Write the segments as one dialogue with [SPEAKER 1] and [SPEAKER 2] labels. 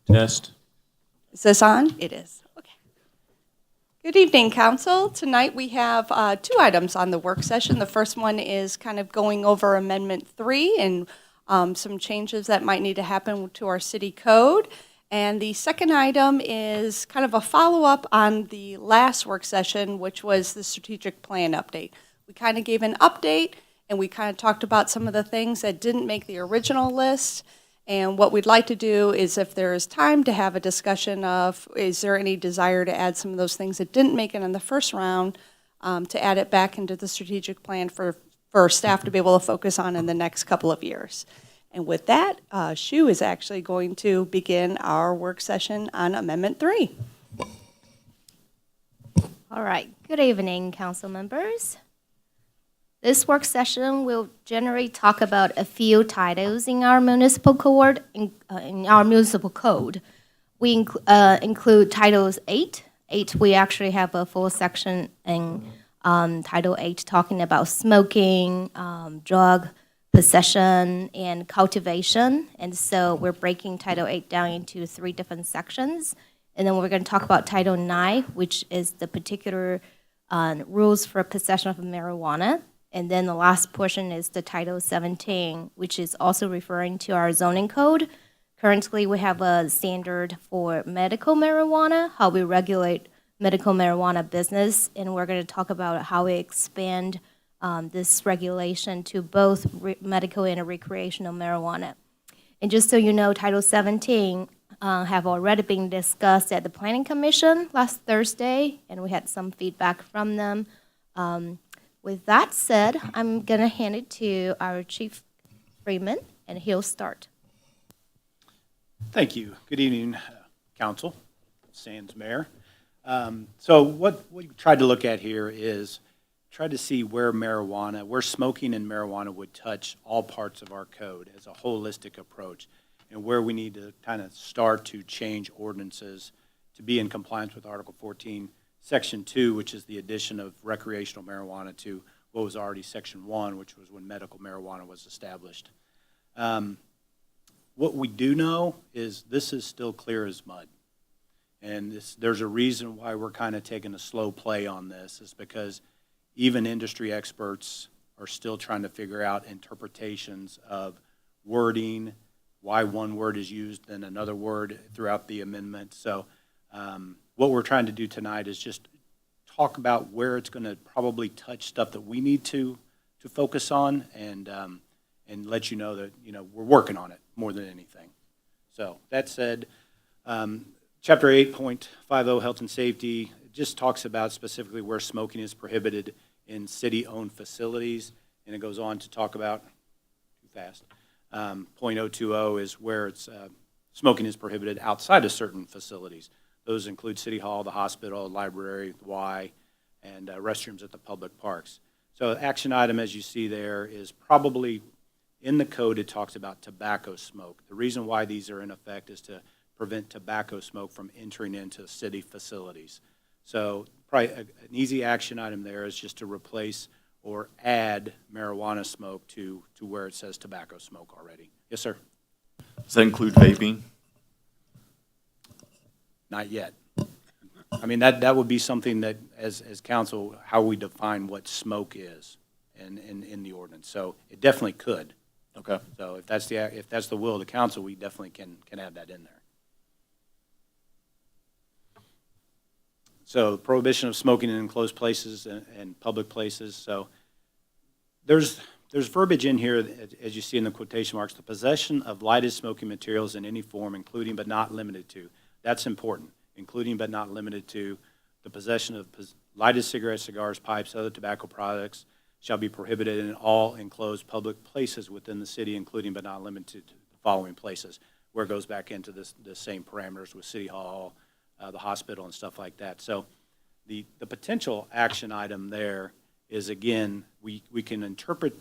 [SPEAKER 1] Test.
[SPEAKER 2] Is this on? It is. Okay. Good evening, Council. Tonight we have two items on the work session. The first one is kind of going over Amendment 3 and some changes that might need to happen to our city code. And the second item is kind of a follow-up on the last work session, which was the strategic plan update. We kind of gave an update, and we kind of talked about some of the things that didn't make the original list. And what we'd like to do is, if there is time, to have a discussion of, is there any desire to add some of those things that didn't make it in the first round, to add it back into the strategic plan for staff to be able to focus on in the next couple of years. And with that, Shu is actually going to begin our work session on Amendment 3.
[SPEAKER 3] All right. Good evening, council members. This work session will generally talk about a few titles in our municipal code. We include titles 8. We actually have a full section in Title 8 talking about smoking, drug possession, and cultivation. And so we're breaking Title 8 down into 3 different sections. And then we're going to talk about Title 9, which is the particular rules for possession of marijuana. And then the last portion is the Title 17, which is also referring to our zoning code. Currently, we have a standard for medical marijuana, how we regulate medical marijuana business, and we're going to talk about how we expand this regulation to both medical and recreational marijuana. And just so you know, Title 17 have already been discussed at the Planning Commission last Thursday, and we had some feedback from them. With that said, I'm going to hand it to our Chief Freeman, and he'll start.
[SPEAKER 4] Thank you. Good evening, Council, Sands Mayor. So what we tried to look at here is try to see where smoking and marijuana would touch all parts of our code as a holistic approach, and where we need to kind of start to change ordinances to be in compliance with Article 14, Section 2, which is the addition of recreational marijuana to what was already Section 1, which was when medical marijuana was established. What we do know is this is still clear as mud. And there's a reason why we're kind of taking a slow play on this, is because even industry experts are still trying to figure out interpretations of wording, why one word is used than another word throughout the amendment. So what we're trying to do tonight is just talk about where it's going to probably touch stuff that we need to focus on, and let you know that we're working on it more than anything. So that said, Chapter 8.50 Health and Safety just talks about specifically where smoking is prohibited in city-owned facilities, and it goes on to talk about, too fast, .020 is where it's smoking is prohibited outside of certain facilities. Those include City Hall, the hospital, library, the Y, and restrooms at the public parks. So action item, as you see there, is probably in the code. It talks about tobacco smoke. The reason why these are in effect is to prevent tobacco smoke from entering into city facilities. So probably an easy action item there is just to replace or add marijuana smoke to where it says tobacco smoke already. Yes, sir?
[SPEAKER 1] Does that include vaping?
[SPEAKER 4] Not yet. I mean, that would be something that, as council, how we define what smoke is in the ordinance. So it definitely could.
[SPEAKER 1] Okay.
[SPEAKER 4] So if that's the will of the council, we definitely can add that in there. So prohibition of smoking in enclosed places and public places. So there's verbiage in here, as you see in the quotation marks, the possession of lighted smoking materials in any form, including but not limited to. That's important, including but not limited to. The possession of lighted cigarettes, cigars, pipes, other tobacco products shall be prohibited in all enclosed public places within the city, including but not limited to the following places, where it goes back into the same parameters with City Hall, the hospital, and stuff like that. So the potential action item there is, again, we can interpret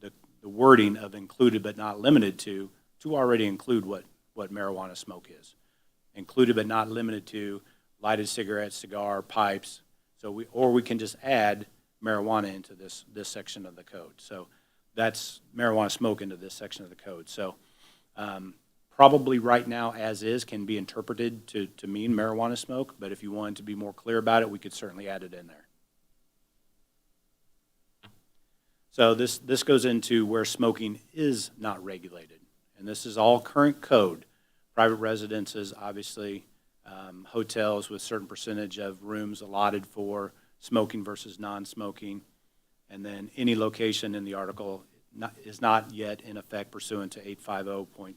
[SPEAKER 4] the wording of included but not limited to already include what marijuana smoke is. Included but not limited to lighted cigarettes, cigar, pipes. So we can just add marijuana into this section of the code. So that's marijuana smoke into this section of the code. So probably right now, as is, can be interpreted to mean marijuana smoke, but if you wanted to be more clear about it, we could certainly add it in there. So this goes into where smoking is not regulated, and this is all current code. Private residences, obviously, hotels with certain percentage of rooms allotted for smoking versus non-smoking, and then any location in the article is not yet in effect pursuant to 850.200.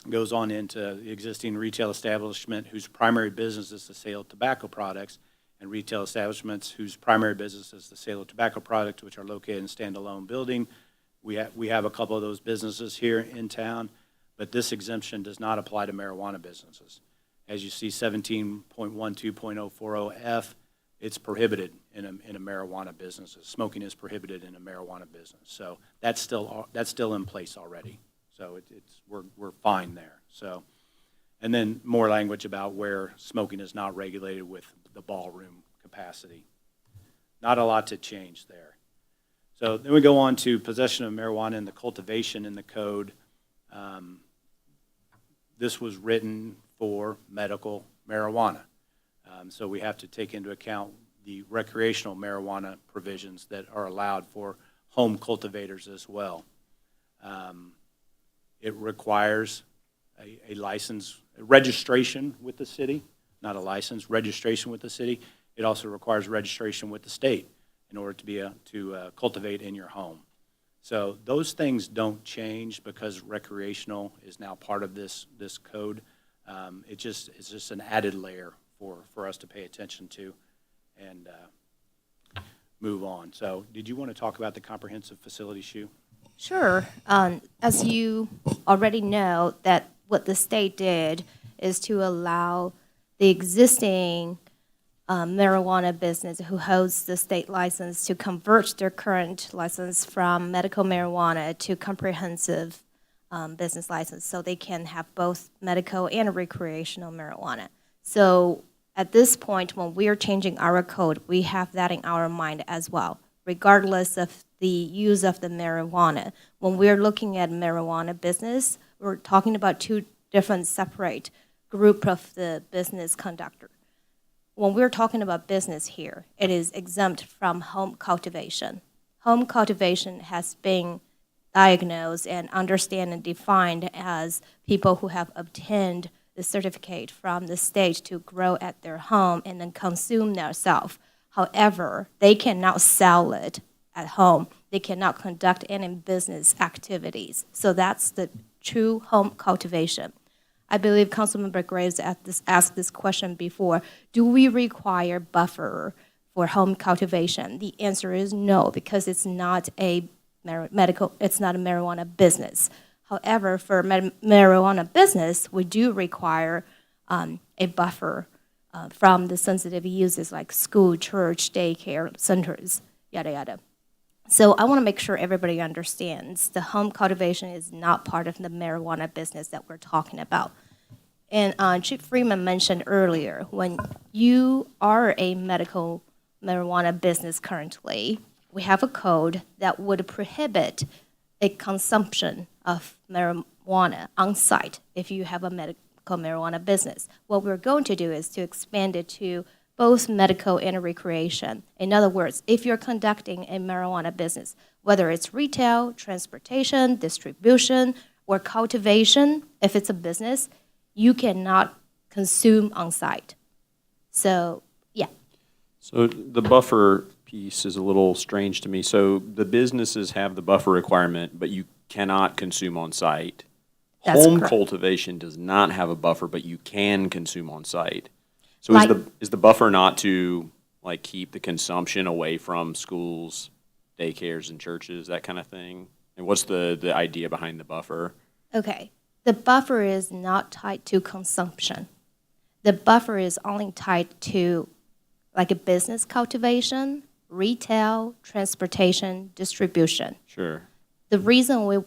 [SPEAKER 4] Goes on into the existing retail establishment whose primary business is the sale of tobacco products, and retail establishments whose primary business is the sale of tobacco products, which are located in standalone building. We have a couple of those businesses here in town, but this exemption does not apply to marijuana businesses. As you see, 17.12.040F, it's prohibited in a marijuana business. Smoking is prohibited in a marijuana business. So that's still in place already. So we're fine there. So, and then more language about where smoking is not regulated with the ballroom capacity. Not a lot to change there. So then we go on to possession of marijuana and the cultivation in the code. This was written for medical marijuana. So we have to take into account the recreational marijuana provisions that are allowed for home cultivators as well. It requires a license, a registration with the city, not a license, registration with the city. It also requires registration with the state in order to cultivate in your home. So those things don't change because recreational is now part of this code. It's just an added layer for us to pay attention to and move on. So did you want to talk about the comprehensive facility SHU?
[SPEAKER 3] Sure. As you already know, that what the state did is to allow the existing marijuana business who holds the state license to convert their current license from medical marijuana to comprehensive business license, so they can have both medical and recreational marijuana. So at this point, when we are changing our code, we have that in our mind as well, regardless of the use of the marijuana. When we're looking at marijuana business, we're talking about two different separate group of the business conductor. When we're talking about business here, it is exempt from home cultivation. Home cultivation has been diagnosed and understood and defined as people who have obtained the certificate from the state to grow at their home and then consume themselves. However, they cannot sell it at home. They cannot conduct any business activities. So that's the true home cultivation. I believe Councilmember Graves asked this question before. Do we require buffer for home cultivation? The answer is no, because it's not a marijuana business. However, for marijuana business, we do require a buffer from the sensitive uses like school, church, daycare centers, yada, yada. So I want to make sure everybody understands the home cultivation is not part of the marijuana business that we're talking about. And Chief Freeman mentioned earlier, when you are a medical marijuana business currently, we have a code that would prohibit a consumption of marijuana on site if you have a medical marijuana business. What we're going to do is to expand it to both medical and recreation. In other words, if you're conducting a marijuana business, whether it's retail, transportation, distribution, or cultivation, if it's a business, you cannot consume on site. So, yeah.
[SPEAKER 5] So the buffer piece is a little strange to me. So the businesses have the buffer requirement, but you cannot consume on site.
[SPEAKER 3] That's
[SPEAKER 5] Home
[SPEAKER 3] correct.
[SPEAKER 5] cultivation does not have a buffer, but you can consume on site. So
[SPEAKER 3] Like-
[SPEAKER 5] is the buffer not to like keep the consumption away from schools, daycares, and churches, that kind of thing? And what's the idea behind the buffer?
[SPEAKER 3] Okay. The buffer is not tied to consumption. The buffer is only tied to like a business cultivation, retail, transportation, distribution.
[SPEAKER 5] Sure.
[SPEAKER 3] The reason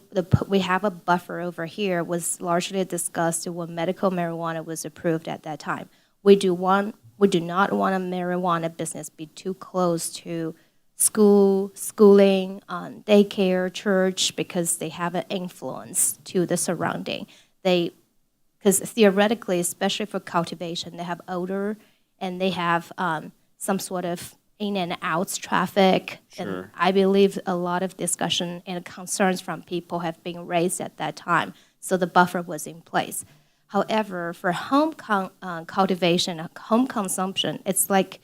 [SPEAKER 3] we have a buffer over here was largely discussed when medical marijuana was approved at that time. We do not want a marijuana business be too close to schooling, daycare, church, because they have an influence to the surrounding. Because theoretically, especially for cultivation, they have odor and they have some sort of in and out traffic. And
[SPEAKER 5] Sure.
[SPEAKER 3] I believe a lot of discussion and concerns from people have been raised at that time. So the buffer was in place. However, for home cultivation, home consumption, it's like,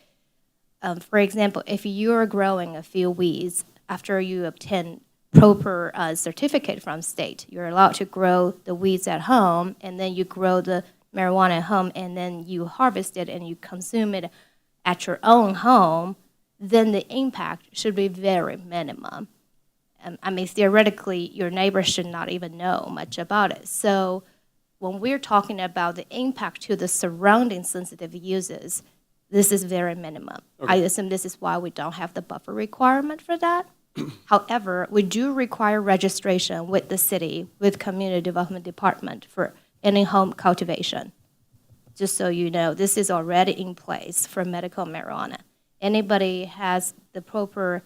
[SPEAKER 3] for example, if you're growing a few weeds after you obtain proper certificate from state, you're allowed to grow the weeds at home, and then you grow the marijuana at home, and then you harvest it and you consume it at your own home, then the impact should be very minimum. I mean, theoretically, your neighbor should not even know much about it. So when we're talking about the impact to the surrounding sensitive uses, this is very minimum. I assume this is why we don't have the buffer requirement for that. However, we do require registration with the city, with Community Development Department for any home cultivation. Just so you know, this is already in place for medical marijuana. Anybody has the proper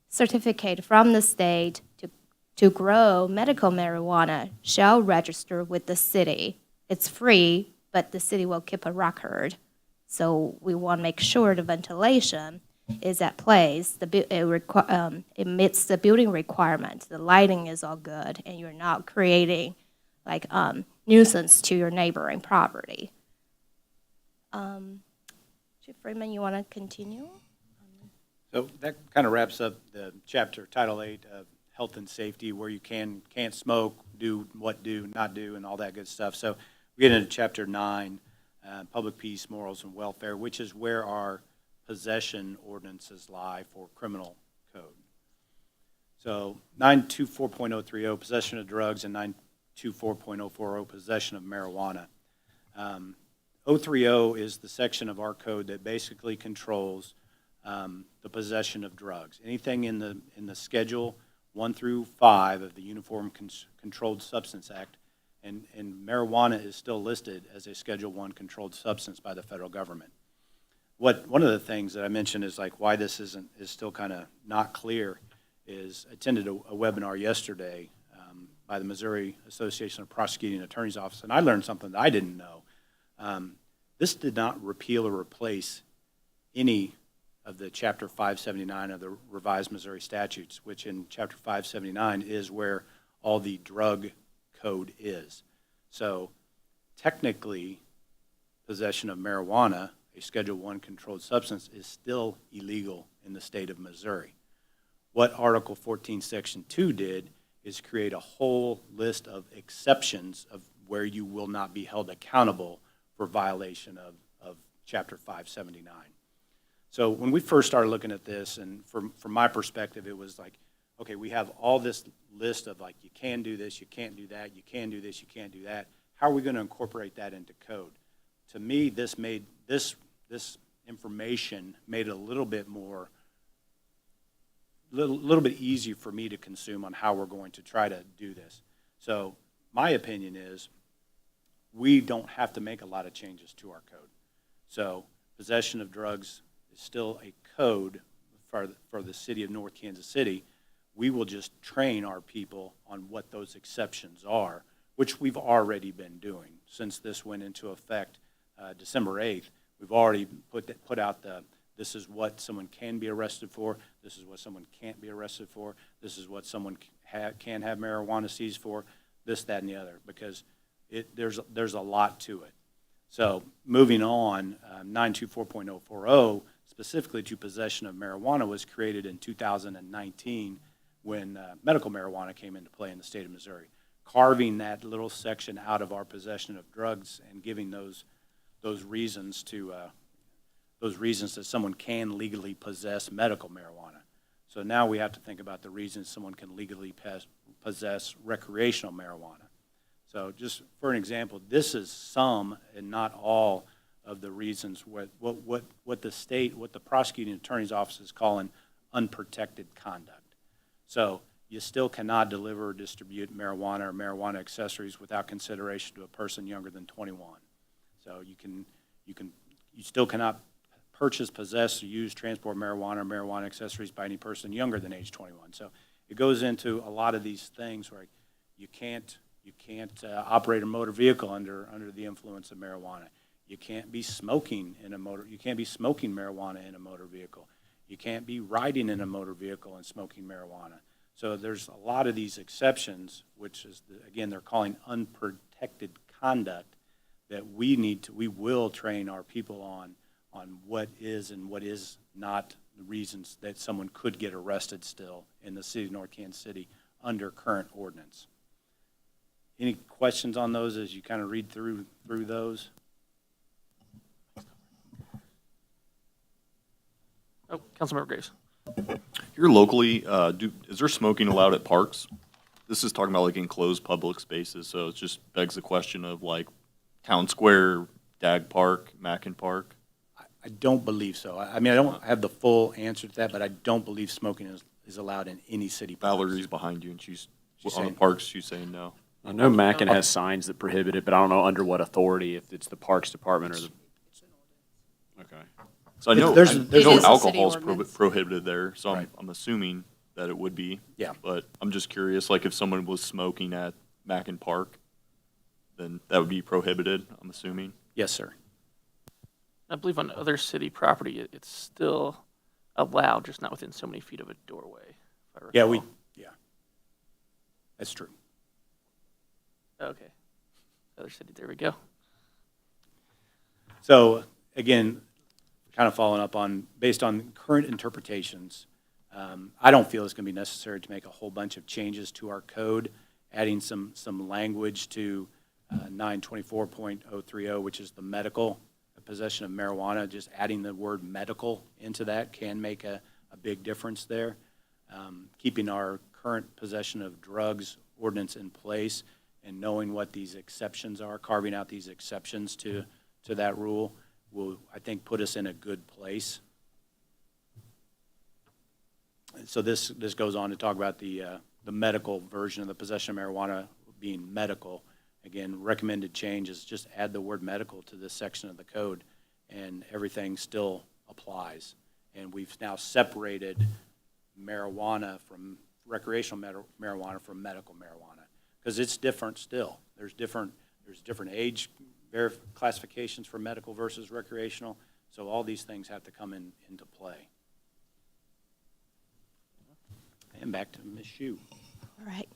[SPEAKER 3] certificate from the state to grow medical marijuana shall register with the city. It's free, but the city will keep a record. So we want to make sure the ventilation is at place, it meets the building requirements, the lighting is all good, and you're not creating like nuisance to your neighboring property. Chief Freeman, you want to continue?
[SPEAKER 4] So that kind of wraps up the chapter, Title 8 of Health and Safety, where you can't smoke, do, not do, and all that good stuff. So we get into Chapter 9, Public Peace, Morals, and Welfare, which is where our possession ordinances lie for criminal code. So 924.030, possession of drugs, and 924.040, possession of marijuana. 030 is the section of our code that basically controls the possession of drugs. Anything in the Schedule 1 through 5 of the Uniform Controlled Substance Act, and marijuana is still listed as a Schedule 1 controlled substance by the federal government. One of the things that I mentioned is like why this is still kind of not clear is I attended a webinar yesterday by the Missouri Association of Prosecuting Attorneys Office, and I learned something that I didn't know. This did not repeal or replace any of the Chapter 579 of the revised Missouri statutes, which in Chapter 579 is where all the drug code is. So technically, possession of marijuana, a Schedule 1 controlled substance, is still illegal in the state of Missouri. What Article 14, Section 2 did is create a whole list of exceptions of where you will not be held accountable for violation of Chapter 579. So when we first started looking at this, and from my perspective, it was like, okay, we have all this list of like, you can do this, you can't do that, you can do this, you can't do that. How are we going to incorporate that into code? To me, this information made it a little bit easier for me to consume on how we're going to try to do this. So my opinion is we don't have to make a lot of changes to our code. So possession of drugs is still a code for the city of North Kansas City. We will just train our people on what those exceptions are, which we've already been doing since this went into effect December 8th. We've already put out this is what someone can be arrested for, this is what someone can't be arrested for, this is what someone can have marijuana seized for, this, that, and the other, because there's a lot to it. So moving on, 924.040, specifically to possession of marijuana, was created in 2019 when medical marijuana came into play in the state of Missouri, carving that little section out of our possession of drugs and giving those reasons that someone can legally possess medical marijuana. So now we have to think about the reasons someone can legally possess recreational marijuana. So just for an example, this is some and not all of the reasons what the prosecuting attorney's office is calling unprotected conduct. So you still cannot deliver or distribute marijuana or marijuana accessories without consideration to a person younger than 21. So you still cannot purchase, possess, use, transport marijuana or marijuana accessories by any person younger than age 21. So it goes into a lot of these things where you can't operate a motor vehicle under the influence of marijuana. You can't be smoking you can't be smoking marijuana in a motor vehicle. You can't be riding in a motor vehicle and smoking marijuana. So there's a lot of these exceptions, which is, again, they're calling unprotected conduct, that we will train our people on what is and what is not the reasons that someone could get arrested still in the city of North Kansas City under current ordinance. Any questions on those as you kind of read through those?
[SPEAKER 6] Oh, Councilmember Graves.
[SPEAKER 1] Here locally, is there smoking allowed at parks? This is talking about like enclosed public spaces, so it just begs the question of like Town Square, Dag Park, Mackin Park.
[SPEAKER 4] I don't believe so. I mean, I don't have the full answer to that, but I don't believe smoking is allowed in any city parks.
[SPEAKER 1] Valerie's behind you, and she's on the
[SPEAKER 4] saying-
[SPEAKER 1] parks. She's saying no.
[SPEAKER 5] I know Mackin has signs that prohibit it, but I don't know under what authority, if it's the Parks Department or the. Okay.
[SPEAKER 1] So I know
[SPEAKER 4] There's-
[SPEAKER 1] I
[SPEAKER 4] there's-
[SPEAKER 1] know
[SPEAKER 2] It is a city
[SPEAKER 1] alcohol's
[SPEAKER 2] ordinance.
[SPEAKER 1] prohibited there, so
[SPEAKER 4] Right.
[SPEAKER 1] I'm assuming that it would be.
[SPEAKER 4] Yeah.
[SPEAKER 1] But I'm just curious, like if someone was smoking at Mackin Park, then that would be prohibited. I'm assuming.
[SPEAKER 4] Yes, sir.
[SPEAKER 6] I believe on other city property, it's still allowed, just not within so many feet of a doorway, if I
[SPEAKER 4] Yeah,
[SPEAKER 6] recall.
[SPEAKER 4] that's true.
[SPEAKER 6] Okay. Other city, there we go.
[SPEAKER 4] So again, kind of following up on, based on current interpretations, I don't feel it's going to be necessary to make a whole bunch of changes to our code, adding some language to 924.030, which is the medical possession of marijuana. Just adding the word medical into that can make a big difference there. Keeping our current possession of drugs ordinance in place and knowing what these exceptions are, carving out these exceptions to that rule will, I think, put us in a good place. So this goes on to talk about the medical version of the possession of marijuana being medical. Again, recommended change is just add the word medical to this section of the code, and everything still applies. And we've now separated marijuana from recreational marijuana from medical marijuana, because it's different still. There's different age classifications for medical versus recreational, so all these things have to come into play. And back to Ms. Shu.
[SPEAKER 3] All right.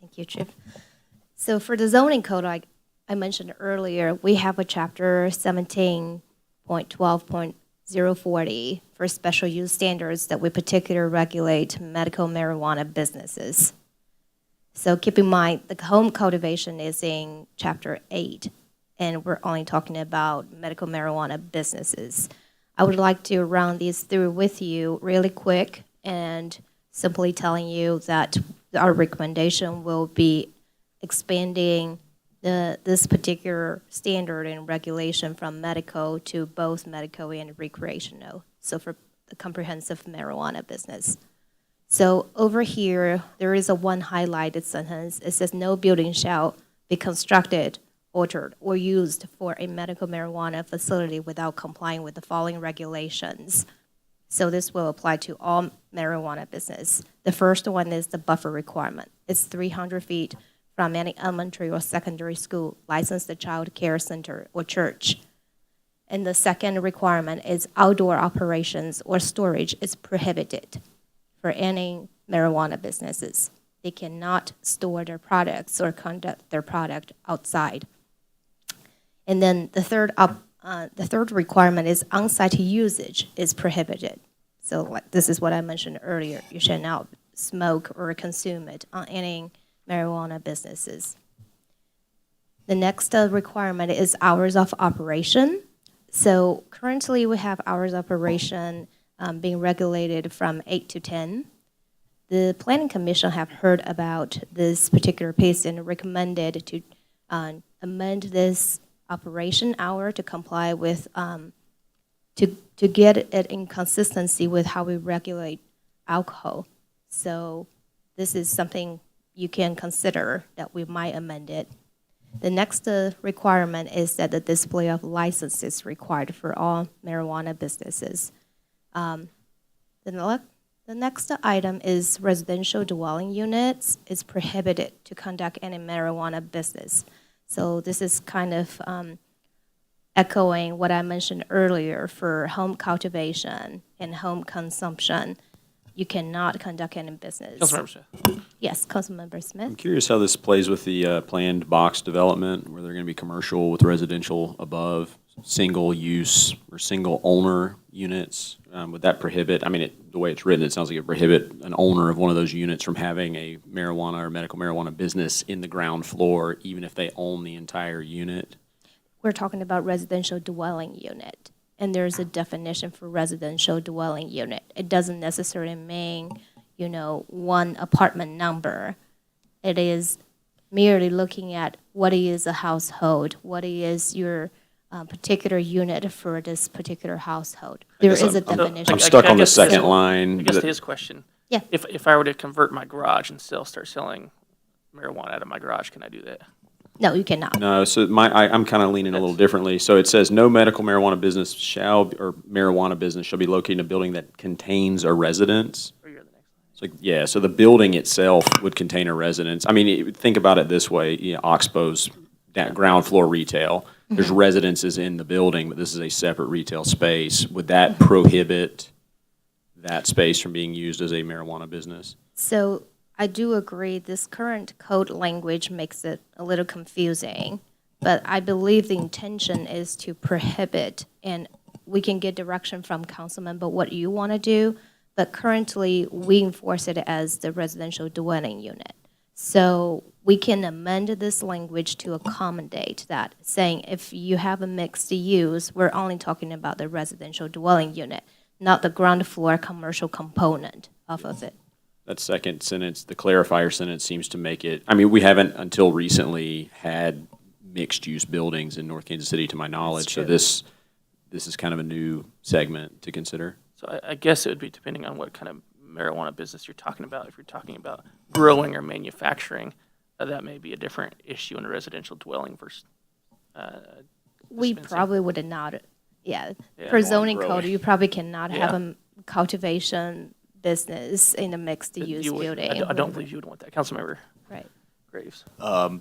[SPEAKER 3] Thank you, Chief. So for the zoning code, like I mentioned earlier, we have a chapter 17.12.040 for special use standards that we particularly regulate medical marijuana businesses. So keep in mind, the home cultivation is in chapter 8, and we're only talking about medical marijuana businesses. I would like to run these through with you really quick and simply telling you that our recommendation will be expanding this particular standard and regulation from medical to both medical and recreational, so for the comprehensive marijuana business. So over here, there is a one highlighted sentence. It says, no building shall be constructed, altered, or used for a medical marijuana facility without complying with the following regulations. So this will apply to all marijuana business. The first one is the buffer requirement. It's 300 feet from any elementary or secondary school, licensed child care center, or church. And the second requirement is outdoor operations or storage is prohibited for any marijuana businesses. They cannot store their products or conduct their product outside. And then the third requirement is on-site usage is prohibited. So like, this is what I mentioned earlier. You should not smoke or consume it on any marijuana businesses. The next requirement is hours of operation. So currently we have hours of operation being regulated from 8 to 10. The Planning Commission have heard about this particular piece and recommended to amend this operation hour to comply with, to get it in consistency with how we regulate alcohol. So this is something you can consider that we might amend it. The next requirement is that the display of license is required for all marijuana businesses. The next item is residential dwelling units. It's prohibited to conduct any marijuana business. So this is kind of echoing what I mentioned earlier for home cultivation and home consumption. You cannot conduct any business.
[SPEAKER 6] Councilmember Smith.
[SPEAKER 3] Yes, Councilmember Smith.
[SPEAKER 5] I'm curious how this plays with the planned box development, where they're going to be commercial with residential above, single use or single owner units. Would that prohibit, I mean, the way it's written, it sounds like it prohibit an owner of one of those units from having a marijuana or medical marijuana business in the ground floor, even if they own the entire unit.
[SPEAKER 3] We're talking about residential dwelling unit, and there's a definition for residential dwelling unit. It doesn't necessarily mean, one apartment number. It is merely looking at what is a household, what is your particular unit for this particular household. There
[SPEAKER 5] guess
[SPEAKER 3] is a
[SPEAKER 5] I'm
[SPEAKER 3] definition.
[SPEAKER 5] stuck on the
[SPEAKER 6] guess
[SPEAKER 5] second
[SPEAKER 6] so.
[SPEAKER 5] line.
[SPEAKER 6] I guess
[SPEAKER 5] that-
[SPEAKER 6] to his question.
[SPEAKER 3] Yeah.
[SPEAKER 6] If I were to convert my garage and start selling marijuana out of my garage, can I do that?
[SPEAKER 3] No, you cannot.
[SPEAKER 5] No, so I'm kind of leaning a little differently. So it says, no medical marijuana business or marijuana business shall be located in a building that contains a residence.
[SPEAKER 6] Or you're the next line.
[SPEAKER 5] It's like, yeah, so the building itself would contain a residence. I mean, think about it this way, Oxbow's ground floor retail. There's residences in the building, but this is a separate retail space. Would that prohibit that space from being used as a marijuana business?
[SPEAKER 3] So I do agree this current code language makes it a little confusing, but I believe the intention is to prohibit, and we can get direction from councilman about what you want to do, but currently we enforce it as the residential dwelling unit. So we can amend this language to accommodate that, saying if you have a mixed use, we're only talking about the residential dwelling unit, not the ground floor commercial component of it.
[SPEAKER 5] That second sentence, the clarifier sentence seems to make it, I mean, we haven't until recently had mixed-use buildings in North Kansas City, to my knowledge. So
[SPEAKER 3] true.
[SPEAKER 5] this is kind of a new segment to consider.
[SPEAKER 6] So I guess it would be depending on what kind of marijuana business you're talking about. If you're talking about growing or manufacturing, that may be a different issue in a residential dwelling versus.
[SPEAKER 3] We
[SPEAKER 6] dispensing.
[SPEAKER 3] probably would not,
[SPEAKER 6] Yeah,
[SPEAKER 3] per
[SPEAKER 6] more
[SPEAKER 3] zoning
[SPEAKER 5] growing.
[SPEAKER 3] code, you probably cannot have
[SPEAKER 6] Yeah.
[SPEAKER 3] a cultivation business in a mixed-use
[SPEAKER 6] You would-
[SPEAKER 3] building.
[SPEAKER 6] I don't believe you would want that. Councilmember
[SPEAKER 3] Right.
[SPEAKER 6] Graves.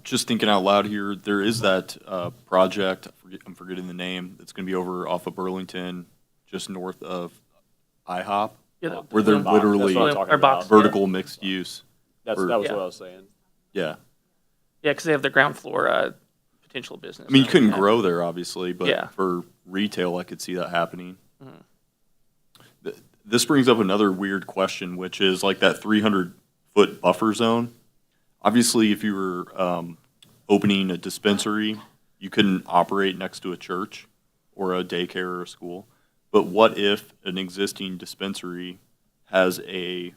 [SPEAKER 1] Just thinking out loud here, there is that project, I'm forgetting the name, it's going to be over off of Burlington, just north of IHOP,
[SPEAKER 6] Yeah,
[SPEAKER 1] where they're
[SPEAKER 5] Box,
[SPEAKER 1] literally
[SPEAKER 5] that's what I'm talking
[SPEAKER 6] our box.
[SPEAKER 5] about.
[SPEAKER 1] vertical mixed use.
[SPEAKER 5] That
[SPEAKER 1] Or-
[SPEAKER 5] was
[SPEAKER 6] Yeah.
[SPEAKER 5] what I was saying.
[SPEAKER 1] Yeah.
[SPEAKER 6] Yeah, because they have the ground floor potential business.
[SPEAKER 1] I mean, you couldn't
[SPEAKER 6] Yeah.
[SPEAKER 1] grow there, obviously, but
[SPEAKER 6] Yeah.
[SPEAKER 1] for retail, I could see that happening. This brings up another weird question, which is like that 300-foot buffer zone. Obviously, if you were opening a dispensary, you couldn't operate next to a church or a daycare or a school. But what if an existing dispensary has a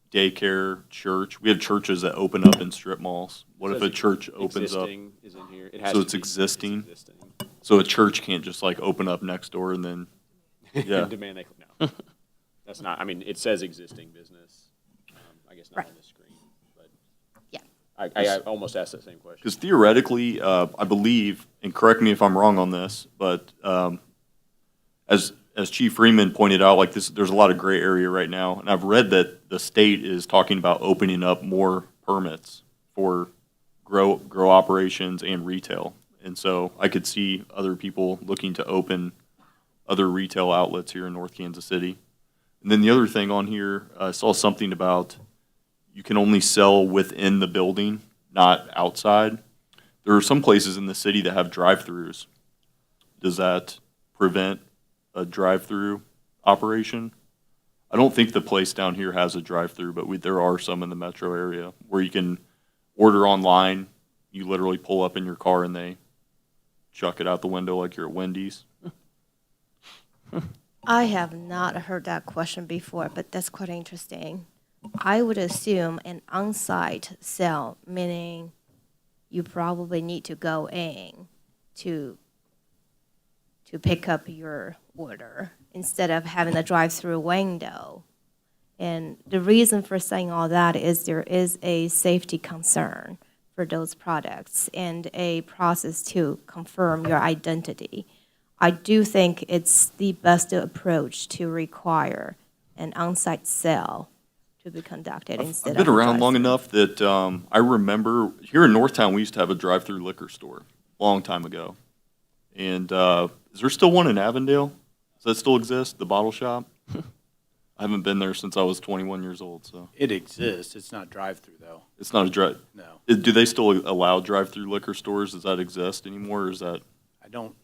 [SPEAKER 1] daycare, church? We have churches that open up in strip malls. What if a church opens up?
[SPEAKER 5] Existing is in here. It has
[SPEAKER 1] So
[SPEAKER 5] to
[SPEAKER 1] it's
[SPEAKER 5] be-
[SPEAKER 1] existing?
[SPEAKER 5] existing.
[SPEAKER 1] So a church can't just like open up next door and then, yeah.
[SPEAKER 5] Demand no. That's not, I mean, it says existing business. I guess not on the screen, but.
[SPEAKER 3] Yeah.
[SPEAKER 5] I almost asked that same question.
[SPEAKER 1] Because theoretically, I believe, and correct me if I'm wrong on this, but as Chief Freeman pointed out, like this, there's a lot of gray area right now, and I've read that the state is talking about opening up more permits for grow operations and retail, and so I could see other people looking to open other retail outlets here in North Kansas City. And then the other thing on here, I saw something about you can only sell within the building, not outside. There are some places in the city that have drive-throughs. Does that prevent a drive-through operation? I don't think the place down here has a drive-through, but there are some in the metro area where you can order online. You literally pull up in your car and they chuck it out the window like you're at Wendy's.
[SPEAKER 3] I have not heard that question before, but that's quite interesting. I would assume an on-site sale, meaning you probably need to go in to pick up your order instead of having a drive-through window. And the reason for saying all that is there is a safety concern for those products and a process to confirm your identity. I do think it's the best approach to require an on-site sale to be conducted instead
[SPEAKER 1] I've
[SPEAKER 3] of
[SPEAKER 1] been
[SPEAKER 3] a
[SPEAKER 1] around long
[SPEAKER 3] drive-through.
[SPEAKER 1] enough that I remember here in Northtown, we used to have a drive-through liquor store a long time ago. And is there still one in Avondale? Does that still exist, the bottle shop? I haven't been there since I was 21 years old, so
[SPEAKER 4] It exists, it's not drive-through, though,
[SPEAKER 1] it's not a drive.
[SPEAKER 4] no.
[SPEAKER 1] Do they still allow drive-through liquor stores? Does that exist anymore, or is that,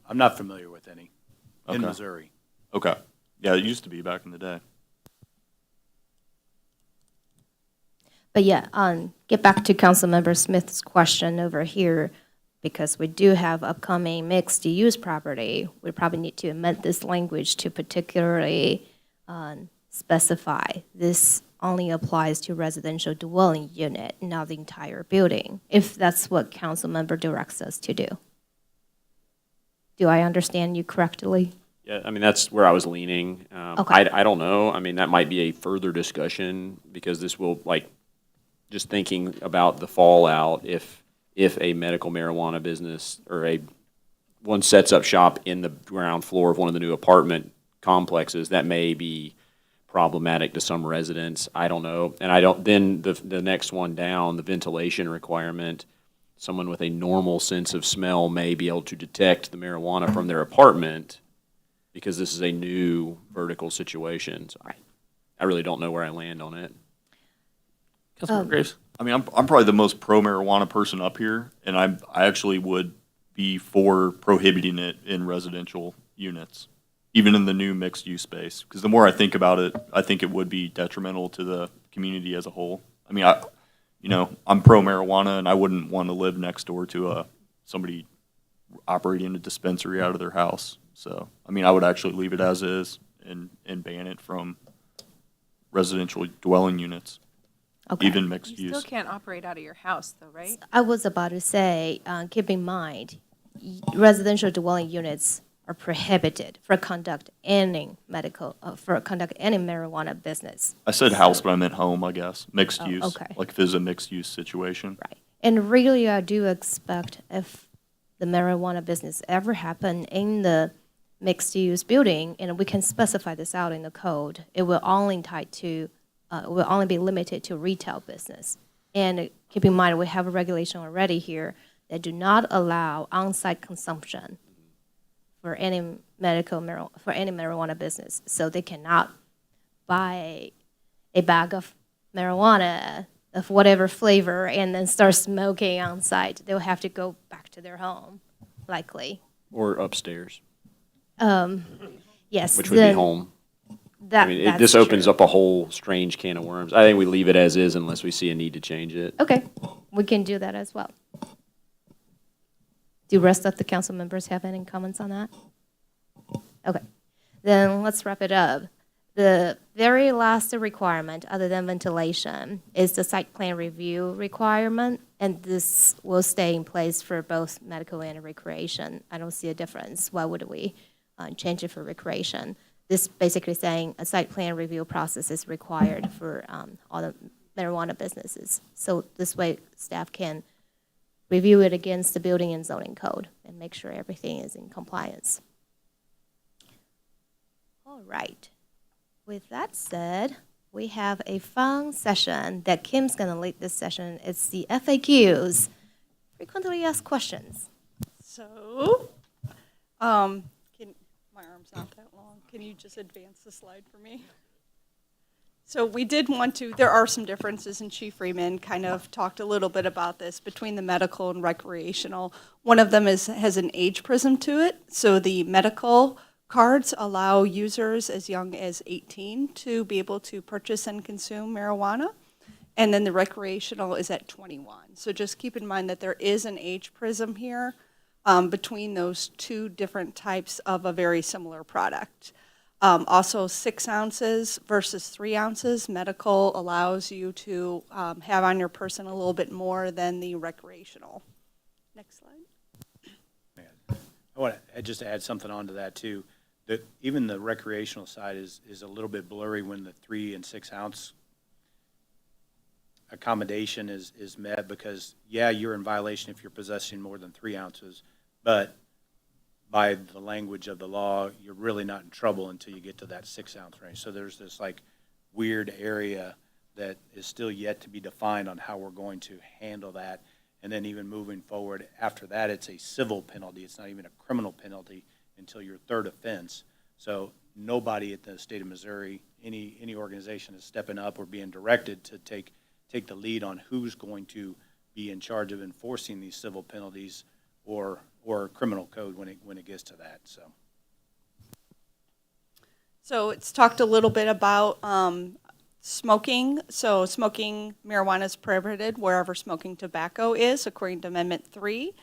[SPEAKER 4] I'm not familiar with any in
[SPEAKER 1] Okay.
[SPEAKER 4] Missouri.
[SPEAKER 1] okay. Yeah, it used to be back in the day.
[SPEAKER 3] But yeah, get back to Councilmember Smith's question over here, because we do have upcoming mixed-use property. We probably need to amend this language to particularly specify this only applies to residential dwelling unit, not the entire building, if that's what Councilmember directs us to do. Do I understand you correctly?
[SPEAKER 5] Yeah, I mean, that's where I was leaning.
[SPEAKER 3] Okay.
[SPEAKER 5] I don't know. I mean, that might be a further discussion because this will, like, just thinking about the fallout if a medical marijuana business or one sets up shop in the ground floor of one of the new apartment complexes, that may be problematic to some residents. I don't know. And then the next one down, the ventilation requirement, someone with a normal sense of smell may be able to detect the marijuana from their apartment because this is a new vertical situation. So I really don't know where I land on it.
[SPEAKER 6] Councilmember Graves?
[SPEAKER 1] I mean, I'm probably the most pro-marijuana person up here, and I actually would be for prohibiting it in residential units, even in the new mixed-use space. Because the more I think about it, I think it would be detrimental to the community as a whole. I mean, I'm pro-marijuana, and I wouldn't want to live next door to somebody operating a dispensary out of their house. So, I mean, I would actually leave it as is and ban it from residential dwelling units,
[SPEAKER 3] Okay.
[SPEAKER 1] even mixed
[SPEAKER 7] You still
[SPEAKER 1] use.
[SPEAKER 7] can't operate out of your house, though, right?
[SPEAKER 3] I was about to say, keep in mind, residential dwelling units are prohibited for conduct any marijuana business.
[SPEAKER 1] I said house, but I meant home, I guess. Mixed
[SPEAKER 3] Oh,
[SPEAKER 1] use.
[SPEAKER 3] okay.
[SPEAKER 1] Like if it's a mixed use situation.
[SPEAKER 3] Right. And really, I do expect if the marijuana business ever happen in the mixed-use building, and we can specify this out in the code, it will only will only be limited to retail business. And keep in mind, we have a regulation already here that do not allow on-site consumption for any marijuana business. So they cannot buy a bag of marijuana of whatever flavor and then start smoking on site. They'll have to go back to their home, likely.
[SPEAKER 5] Or upstairs,
[SPEAKER 3] Yes.
[SPEAKER 5] which would be
[SPEAKER 3] then
[SPEAKER 5] home.
[SPEAKER 3] That,
[SPEAKER 5] I mean,
[SPEAKER 3] that's
[SPEAKER 5] this opens
[SPEAKER 3] true.
[SPEAKER 5] up a whole strange can of worms. I think we leave it as is unless we see a need to change it.
[SPEAKER 3] Okay, we can do that as well. Do rest of the council members have any comments on that? Okay, then let's wrap it up. The very last requirement, other than ventilation, is the site plan review requirement, and this will stay in place for both medical and recreation. I don't see a difference. Why would we change it for recreation? This basically saying a site plan review process is required for all the marijuana businesses. So this way, staff can review it against the building and zoning code and make sure everything is in compliance. All right. With that said, we have a fun session that Kim's going to lead this session. It's the FAQs, frequently asked questions.
[SPEAKER 2] So, my arm's not that long. Can you just advance the slide for me? So we did want to, there are some differences, and Chief Freeman kind of talked a little bit about this between the medical and recreational. One of them has an age prism to it. So the medical cards allow users as young as 18 to be able to purchase and consume marijuana. And then the recreational is at 21. So just keep in mind that there is an age prism here between those two different types of a very similar product. Also, 6 ounces versus 3 ounces. Medical allows you to have on your person a little bit more than the recreational. Next slide.
[SPEAKER 4] I want to just add something onto that, too. That even the recreational side is a little bit blurry when the 3 and 6 ounce. accommodation is met because, yeah, you're in violation if you're possessing more than 3 ounces, but by the language of the law, you're really not in trouble until you get to that 6-ounce range. So there's this like weird area that is still yet to be defined on how we're going to handle that. And then even moving forward, after that, it's a civil penalty. It's not even a criminal penalty until your third offense. So nobody at the state of Missouri, any organization is stepping up or being directed to take the lead on who's going to be in charge of enforcing these civil penalties or criminal code when it gets to that.
[SPEAKER 2] So it's talked a little bit about smoking. So smoking marijuana is prohibited wherever smoking tobacco is, according to Amendment 3.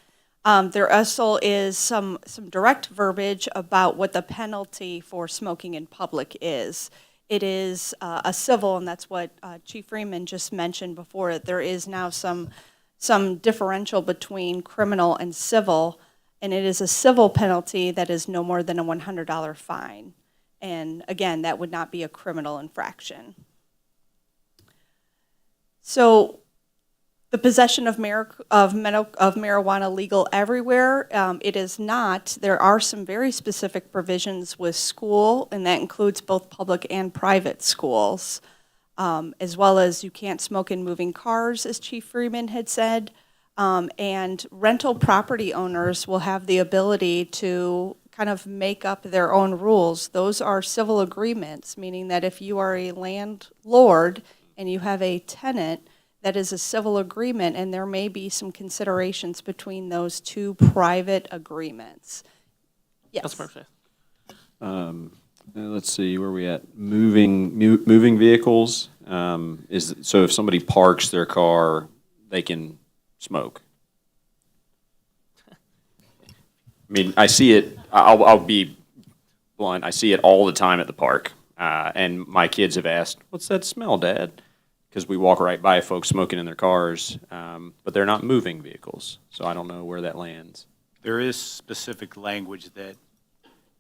[SPEAKER 2] There also is some direct verbiage about what the penalty for smoking in public is. It is a civil, and that's what Chief Freeman just mentioned before. There is now some differential between criminal and civil, and it is a civil penalty that is no more than a $100 fine. And again, that would not be a criminal infraction. So the possession of marijuana legal everywhere, it is not. There are some very specific provisions with school, and that includes both public and private schools, as well as you can't smoke in moving cars, as Chief Freeman had said, and rental property owners will have the ability to kind of make up their own rules. Those are civil agreements, meaning that if you are a landlord and you have a tenant, that is a civil agreement, and there may be some considerations between those two private agreements. Yes.
[SPEAKER 6] Councilmember Smith.
[SPEAKER 5] Let's see, where are we at? Moving vehicles, so if somebody parks their car, they can smoke. I mean, I see it, I'll be blunt, I see it all the time at the park. And my kids have asked, "What's that smell, Dad?" Because we walk right by folks smoking in their cars, but they're not moving vehicles, so I don't know where that lands.
[SPEAKER 4] There is specific language that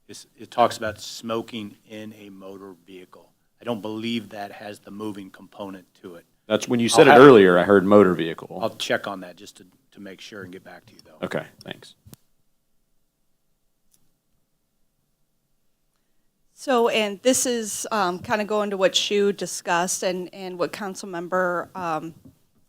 [SPEAKER 4] it talks about smoking in a motor vehicle. I don't believe that has the moving component to it.
[SPEAKER 5] That's when you said it
[SPEAKER 4] I'll have-
[SPEAKER 5] earlier, I heard motor vehicle.
[SPEAKER 4] I'll check on that just to make sure and get back to you, though.
[SPEAKER 5] Okay, thanks.
[SPEAKER 2] So, and this is kind of going to what Shu discussed and what Councilmember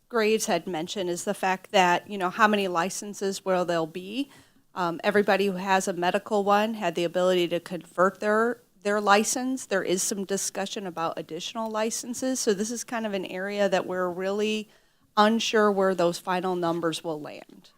[SPEAKER 2] Graves had mentioned is the fact that, you know, how many licenses will there be? Everybody who has a medical one had the ability to convert their license. There is some discussion about additional licenses. So this is kind of an area that we're really unsure where those final numbers will land.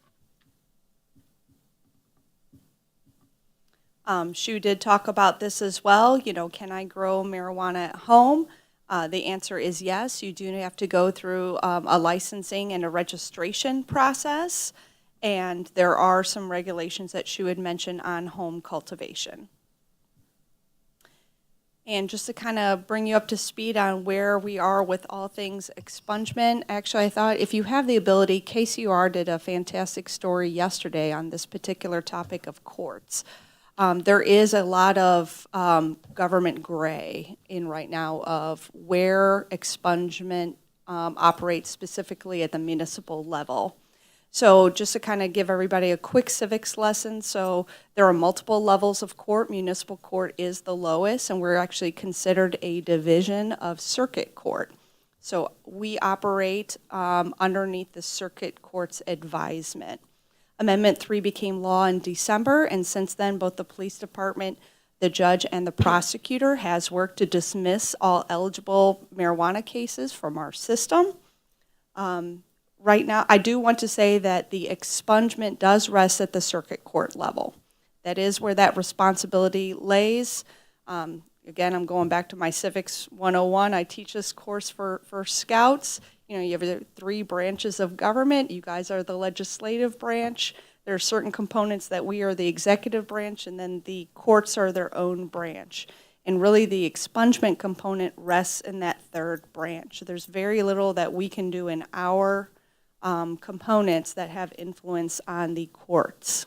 [SPEAKER 2] Shu did talk about this as well. You know, can I grow marijuana at home? The answer is yes. You do have to go through a licensing and a registration process. And there are some regulations that Shu had mentioned on home cultivation. And just to kind of bring you up to speed on where we are with all things expungement, actually I thought if you have the ability, KCUR did a fantastic story yesterday on this particular topic of courts. There is a lot of government gray in right now of where expungement operates specifically at the municipal level. So just to kind of give everybody a quick civics lesson, so there are multiple levels of court. Municipal court is the lowest, and we're actually considered a division of circuit court. So we operate underneath the circuit court's advisement. Amendment 3 became law in December, and since then, both the police department, the judge, and the prosecutor has worked to dismiss all eligible marijuana cases from our system. Right now, I do want to say that the expungement does rest at the circuit court level. That is where that responsibility lays. Again, I'm going back to my Civics 101. I teach this course for scouts. You know, you have the 3 branches of government. You guys are the legislative branch. There are certain components that we are the executive branch, and then the courts are their own branch. And really, the expungement component rests in that 3rd branch. There's very little that we can do in our components that have influence on the courts.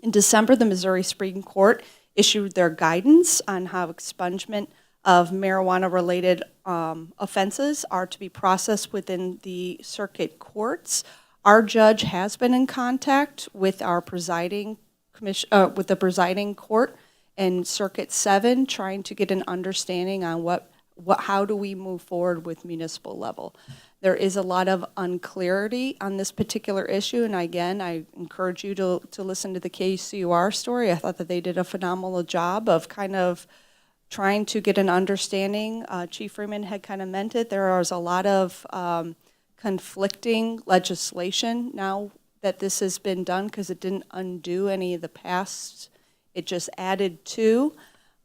[SPEAKER 2] In December, the Missouri Supreme Court issued their guidance on how expungement of marijuana-related offenses are to be processed within the circuit courts. Our judge has been in contact with our presiding with the presiding court in Circuit 7, trying to get an understanding on how do we move forward with municipal level. There is a lot of unclarity on this particular issue, and again, I encourage you to listen to the KCUR story. I thought that they did a phenomenal job of kind of trying to get an understanding. Chief Freeman had kind of meant it. There is a lot of conflicting legislation now that this has been done because it didn't undo any of the past. It just added to.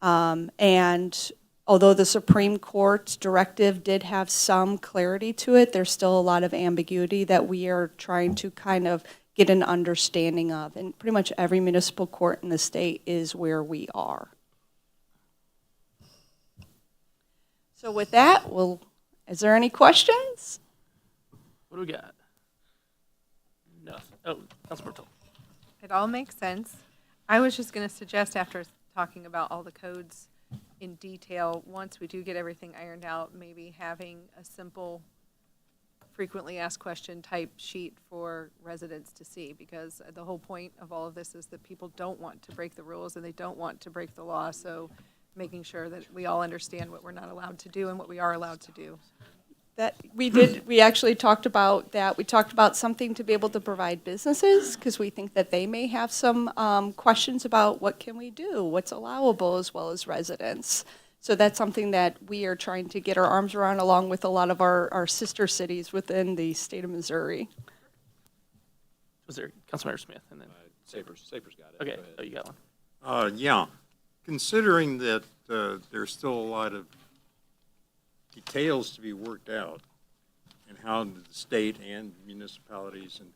[SPEAKER 2] And although the Supreme Court's directive did have some clarity to it, there's still a lot of ambiguity that we are trying to kind of get an understanding of. And pretty much every municipal court in the state is where we are. So with that, is there any questions?
[SPEAKER 6] What do we got? Nothing. Oh, Councilmember Toll.
[SPEAKER 7] It all makes sense. I was just going to suggest, after talking about all the codes in detail, once we do get everything ironed out, maybe having a simple frequently asked question type sheet for residents to see, because the whole point of all of this is that people don't want to break the rules and they don't want to break the law. So making sure that we all understand what we're not allowed to do and what we are allowed to do.
[SPEAKER 2] That we did, we actually talked about that. We talked about something to be able to provide businesses, because we think that they may have some questions about what can we do, what's allowable, as well as residents. So that's something that we are trying to get our arms around, along with a lot of our sister cities within the state of Missouri.
[SPEAKER 6] Was there Councilmember Smith and then?
[SPEAKER 5] Saper's got it.
[SPEAKER 6] Okay, oh, you got one.
[SPEAKER 8] Yeah, considering that there's still a lot of details to be worked out and how the state and municipalities and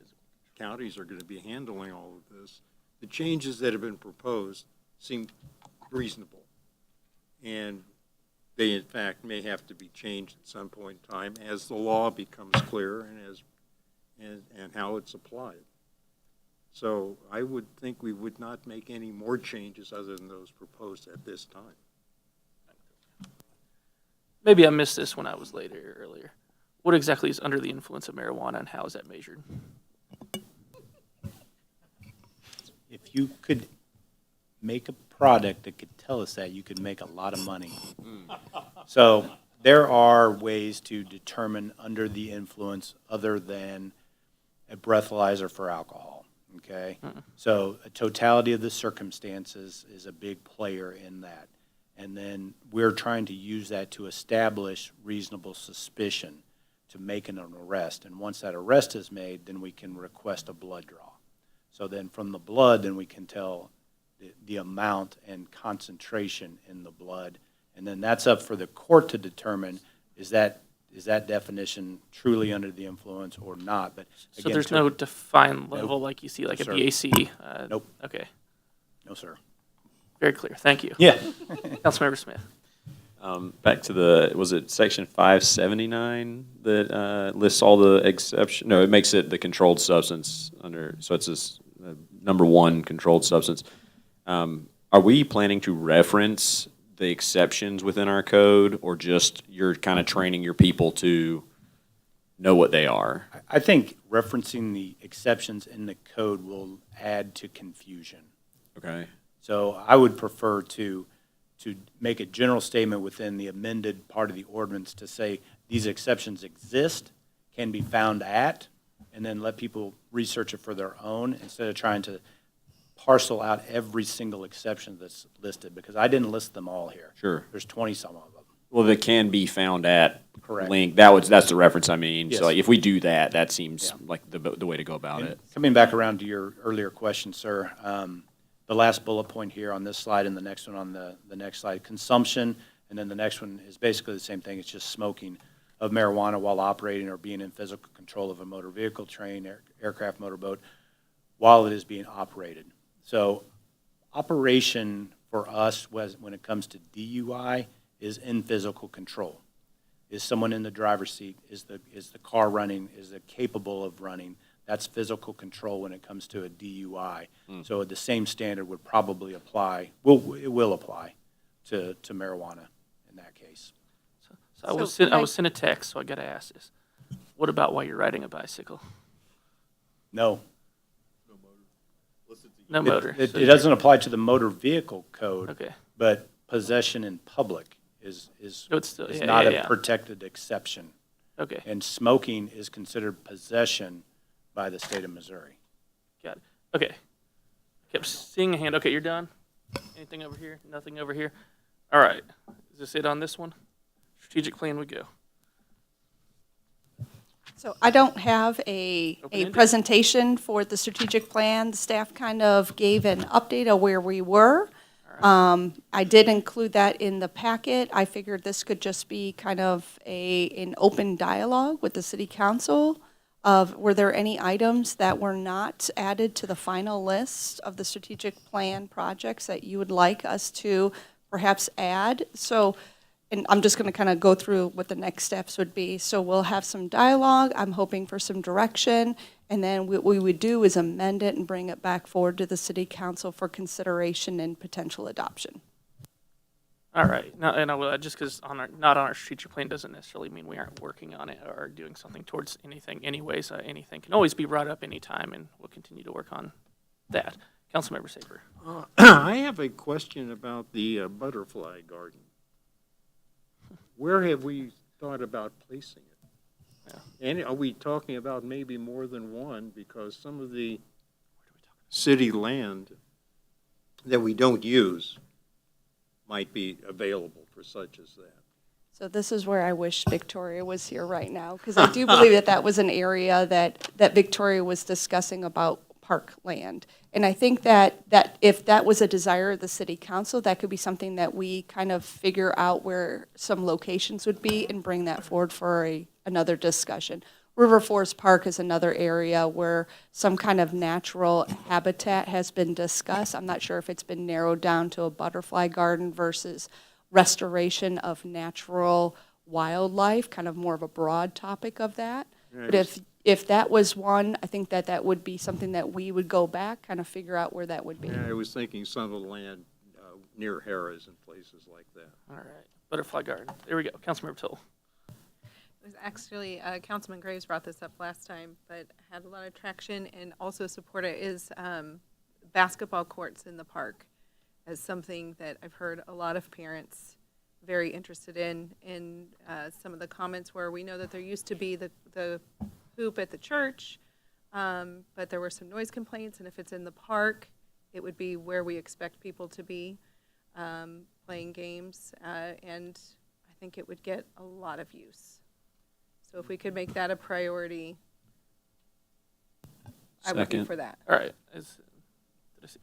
[SPEAKER 8] counties are going to be handling all of this, the changes that have been proposed seem reasonable. And they, in fact, may have to be changed at some point in time as the law becomes clearer and how it's applied. So I would think we would not make any more changes other than those proposed at this time.
[SPEAKER 6] Maybe I missed this when I was earlier. What exactly is under the influence of marijuana and how is that measured?
[SPEAKER 4] If you could make a product that could tell us that, you could make a lot of money. So there are ways to determine under the influence other than a breathalyzer for alcohol, okay? So a totality of the circumstances is a big player in that. And then we're trying to use that to establish reasonable suspicion to make an arrest. And once that arrest is made, then we can request a blood draw. So then from the blood, then we can tell the amount and concentration in the blood. And then that's up for the court to determine, is that definition truly under the influence or not? But
[SPEAKER 6] So
[SPEAKER 4] again,
[SPEAKER 6] there's no defined level like you see like a
[SPEAKER 4] Sir.
[SPEAKER 6] BAC?
[SPEAKER 4] Nope.
[SPEAKER 6] Okay,
[SPEAKER 4] No, sir.
[SPEAKER 6] very clear. Thank you.
[SPEAKER 4] Yeah.
[SPEAKER 6] Councilmember Smith.
[SPEAKER 5] Back to was it section 579 that lists all the exception? No, it makes it the controlled substance under, so it's this number one controlled substance. Are we planning to reference the exceptions within our code, or just you're kind of training your people to know what they are?
[SPEAKER 4] I think referencing the exceptions in the code will add to confusion.
[SPEAKER 5] Okay.
[SPEAKER 4] So I would prefer to make a general statement within the amended part of the ordinance to say these exceptions exist, can be found at, and then let people research it for their own instead of trying to parcel out every single exception that's listed, because I didn't list them all here.
[SPEAKER 5] Sure.
[SPEAKER 4] There's 20-some of them.
[SPEAKER 5] Well, they can be found at
[SPEAKER 4] Correct.
[SPEAKER 5] link. That's the reference I mean.
[SPEAKER 4] Yes.
[SPEAKER 5] So like, if we do that, that seems
[SPEAKER 4] Yeah.
[SPEAKER 5] like the way to go about
[SPEAKER 4] And
[SPEAKER 5] it.
[SPEAKER 4] coming back around to your earlier question, sir, the last bullet point here on this slide and the next one on the next slide, consumption, and then the next one is basically the same thing. It's just smoking of marijuana while operating or being in physical control of a motor vehicle, train, aircraft, motorboat, while it is being operated. So operation for us when it comes to DUI is in physical control. Is someone in the driver's seat? Is the car running? Is it capable of running? That's physical control when it comes to a DUI. So the same standard would probably apply, it will apply to marijuana in that case.
[SPEAKER 6] So I was
[SPEAKER 2] So
[SPEAKER 6] sent, I
[SPEAKER 2] I-
[SPEAKER 6] was sent a text, so I gotta ask this. What about while you're riding a bicycle?
[SPEAKER 4] No.
[SPEAKER 6] No motor.
[SPEAKER 4] It
[SPEAKER 6] So
[SPEAKER 4] it doesn't apply to the motor vehicle code,
[SPEAKER 6] Okay,
[SPEAKER 4] but possession in public is
[SPEAKER 6] So it's still-
[SPEAKER 4] is
[SPEAKER 6] yeah,
[SPEAKER 4] not
[SPEAKER 6] yeah,
[SPEAKER 4] a
[SPEAKER 6] yeah.
[SPEAKER 4] protected exception.
[SPEAKER 6] okay,
[SPEAKER 4] And smoking is considered possession by the state of Missouri.
[SPEAKER 6] got it. Okay. Kept seeing a hand. Okay, you're done? Anything over here? Nothing over here? All right. Is this it on this one? Strategic plan we go.
[SPEAKER 2] So I don't have a
[SPEAKER 6] Open-ended.
[SPEAKER 2] presentation for the strategic plan. The staff kind of gave an update of where we were. I did include that in the packet. I figured this could just be kind of an open dialogue with the city council of, were there any items that were not added to the final list of the strategic plan projects that you would like us to perhaps add? So, and I'm just going to kind of go through what the next steps would be. So we'll have some dialogue. I'm hoping for some direction. And then what we would do is amend it and bring it back forward to the city council for consideration and potential adoption.
[SPEAKER 6] All right. Now, and I will, just because not on our strategic plan doesn't necessarily mean we aren't working on it or doing something towards anything anyways. Anything can always be brought up anytime, and we'll continue to work on that. Councilmember Saber.
[SPEAKER 8] I have a question about the butterfly garden. Where have we thought about placing it? And are we talking about maybe more than one? Because some of the city land that we don't use might be available for such as that.
[SPEAKER 2] So this is where I wish Victoria was here right now, because I do believe that that was an area that Victoria was discussing about parkland. And I think that if that was a desire of the city council, that could be something that we kind of figure out where some locations would be and bring that forward for another discussion. River Forest Park is another area where some kind of natural habitat has been discussed. I'm not sure if it's been narrowed down to a butterfly garden versus restoration of natural wildlife, kind of more of a broad topic of that. But if that was one, I think that would be something that we would go back, kind of figure out where that would be.
[SPEAKER 8] Yeah, I was thinking some of the land near Harrah's and places like that.
[SPEAKER 6] All right. Butterfly garden. There we go. Councilmember Toll.
[SPEAKER 7] It was actually, Councilman Graves brought this up last time, but had a lot of traction and also supported is basketball courts in the park as something that I've heard a lot of parents very interested in. And some of the comments where we know that there used to be the hoop at the church, but there were some noise complaints, and if it's in the park, it would be where we expect people to be playing games, and I think it would get a lot of use. So if we could make that a priority, I would be
[SPEAKER 5] Second.
[SPEAKER 7] for that.
[SPEAKER 6] All right.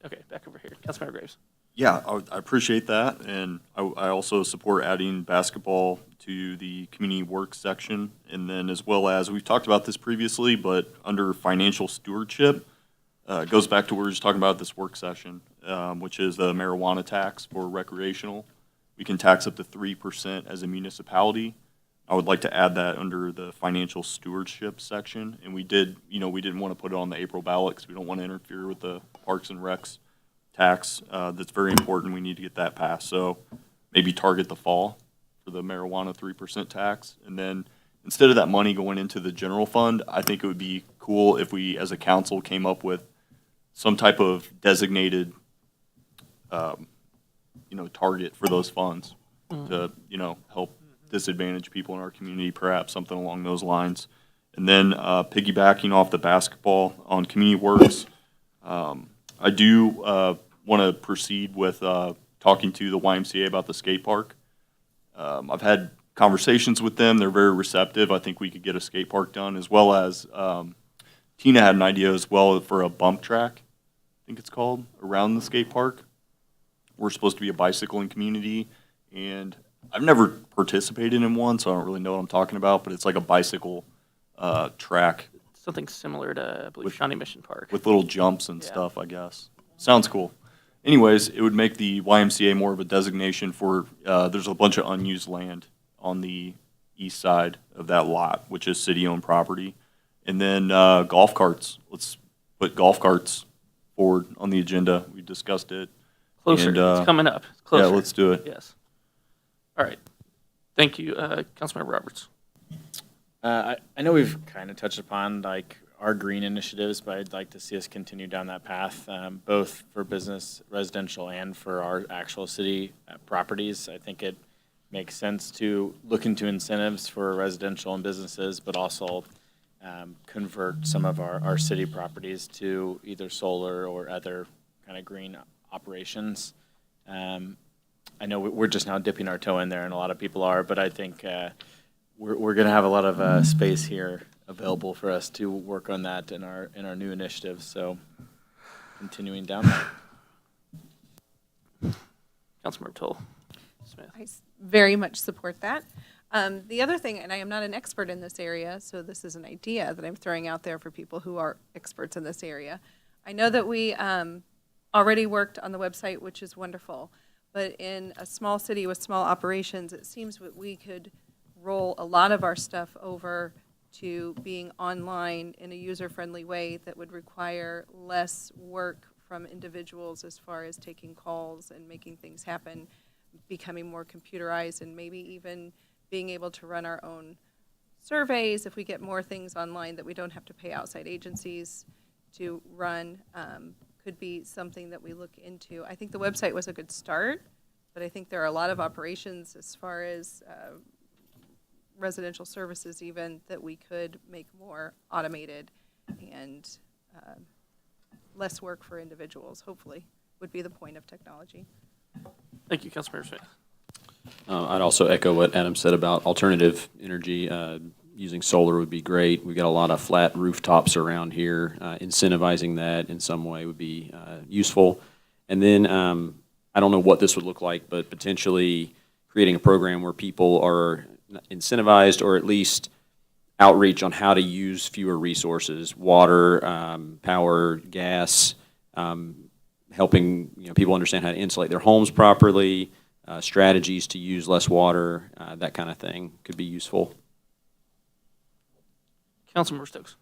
[SPEAKER 6] Okay, back over here. Councilmember Graves.
[SPEAKER 1] Yeah, I appreciate that, and I also support adding basketball to the community work section, and then as well as, we've talked about this previously, but under financial stewardship, it goes back to what we were just talking about this work session, which is the marijuana tax for recreational. We can tax up to 3% as a municipality. I would like to add that under the financial stewardship section, and we didn't want to put it on the April ballot because we don't want to interfere with the Parks and Recs tax. That's very important. We need to get that passed. So maybe target the fall for the marijuana 3% tax. And then instead of that money going into the general fund, I think it would be cool if we, as a council, came up with some type of designated, target for those funds to, help disadvantaged people in our community, perhaps something along those lines. And then piggybacking off the basketball on community works, I do want to proceed with talking to the YMCA about the skate park. I've had conversations with them. They're very receptive. I think we could get a skate park done, as well as Tina had an idea as well for a bump track, I think it's called, around the skate park. We're supposed to be a bicycling community, and I've never participated in one, so I don't really know what I'm talking about, but it's like a bicycle track
[SPEAKER 6] Something similar to, I believe,
[SPEAKER 1] With-
[SPEAKER 6] Shawnee Mission Park.
[SPEAKER 1] with little jumps and
[SPEAKER 6] Yeah.
[SPEAKER 1] stuff, I guess. Sounds cool. Anyways, it would make the YMCA more of a designation for, there's a bunch of unused land on the east side of that lot, which is city-owned property. And then golf carts. Let's put golf carts forward on the agenda. We discussed it.
[SPEAKER 6] Closer.
[SPEAKER 1] And,
[SPEAKER 6] It's coming up. It's
[SPEAKER 1] Yeah,
[SPEAKER 6] closer.
[SPEAKER 1] let's do it.
[SPEAKER 6] Yes. All right. Thank you, Councilmember Roberts.
[SPEAKER 9] I know we've kind of touched upon like our green initiatives, but I'd like to see us continue down that path, both for business, residential, and for our actual city properties. I think it makes sense to look into incentives for residential and businesses, but also convert some of our city properties to either solar or other kind of green operations. I know we're just now dipping our toe in there, and a lot of people are, but I think we're going to have a lot of space here available for us to work on that in our new initiatives. So, continuing down that.
[SPEAKER 6] Councilmember Toll Smith.
[SPEAKER 7] I very much support that. The other thing, and I am not an expert in this area, so this is an idea that I'm throwing out there for people who are experts in this area. I know that we already worked on the website, which is wonderful, but in a small city with small operations, it seems that we could roll a lot of our stuff over to being online in a user-friendly way that would require less work from individuals as far as taking calls and making things happen, becoming more computerized, and maybe even being able to run our own surveys if we get more things online that we don't have to pay outside agencies to run, could be something that we look into. I think the website was a good start, but I think there are a lot of operations as far as residential services even that we could make more automated and less work for individuals, hopefully, would be the point of technology.
[SPEAKER 6] Thank you, Councilmember Smith.
[SPEAKER 5] I'd also echo what Adam said about alternative energy. Using solar would be great. We've got a lot of flat rooftops around here. Incentivizing that in some way would be useful. And then I don't know what this would look like, but potentially creating a program where people are incentivized or at least outreach on how to use fewer resources, water, power, gas, helping people understand how to insulate their homes properly, strategies to use less water, that kind of thing could be useful.
[SPEAKER 6] Councilmember Stokes.